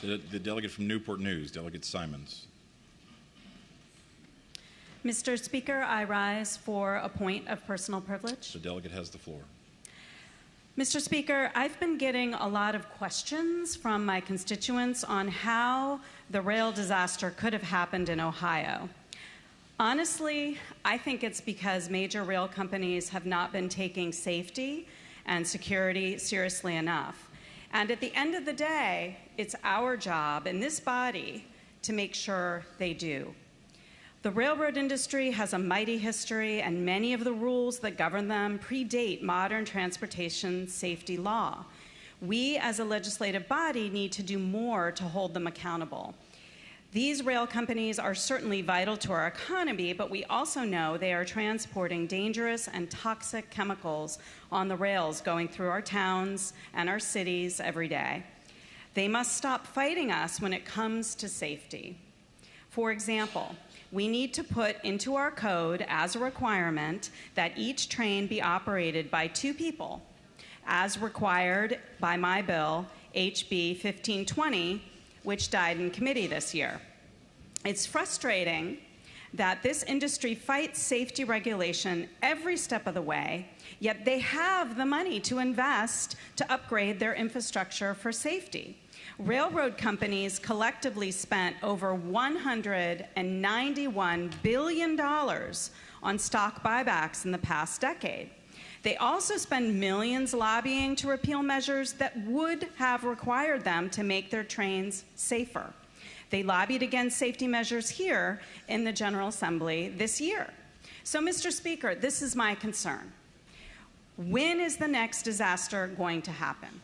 The delegate from Newport News, Delegate Simonds. Mr. Speaker, I rise for a point of personal privilege. The delegate has the floor. Mr. Speaker, I've been getting a lot of questions from my constituents on how the rail disaster could have happened in Ohio. Honestly, I think it's because major rail companies have not been taking safety and security seriously enough. And at the end of the day, it's our job in this body to make sure they do. The railroad industry has a mighty history, and many of the rules that govern them predate modern transportation safety law. We, as a legislative body, need to do more to hold them accountable. These rail companies are certainly vital to our economy, but we also know they are transporting dangerous and toxic chemicals on the rails going through our towns and our cities every day. They must stop fighting us when it comes to safety. For example, we need to put into our code as a requirement that each train be operated by 2 people, as required by my bill, HB 1520, which died in committee this year. It's frustrating that this industry fights safety regulation every step of the way, yet they have the money to invest to upgrade their infrastructure for safety. Railroad companies collectively spent over $191 billion on stock buybacks in the past decade. They also spend millions lobbying to repeal measures that would have required them to make their trains safer. They lobbied against safety measures here in the General Assembly this year. So, Mr. Speaker, this is my concern. When is the next disaster going to happen?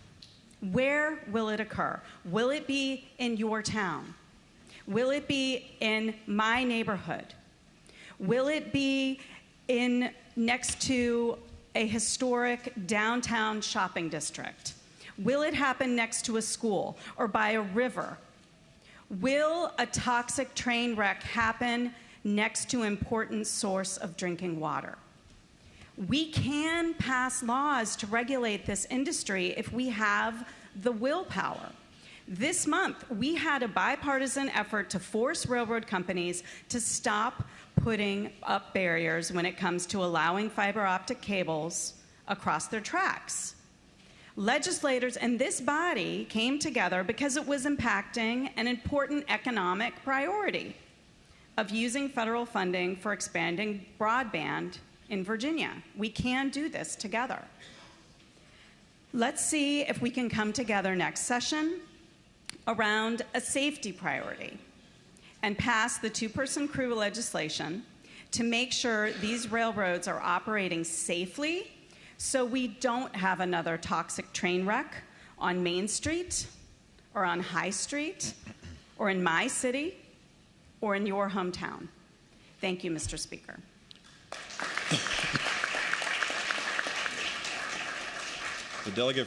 Where will it occur? Will it be in your town? Will it be in my neighborhood? Will it be next to a historic downtown shopping district? Will it happen next to a school or by a river? Will a toxic train wreck happen next to an important source of drinking water? We can pass laws to regulate this industry if we have the willpower. This month, we had a bipartisan effort to force railroad companies to stop putting up barriers when it comes to allowing fiber optic cables across their tracks. Legislators in this body came together because it was impacting an important economic priority of using federal funding for expanding broadband in Virginia. We can do this together. Let's see if we can come together next session around a safety priority and pass the 2-person crew legislation to make sure these railroads are operating safely so we don't have another toxic train wreck on Main Street or on High Street or in my city or in your hometown. Thank you, Mr. Speaker. The delegate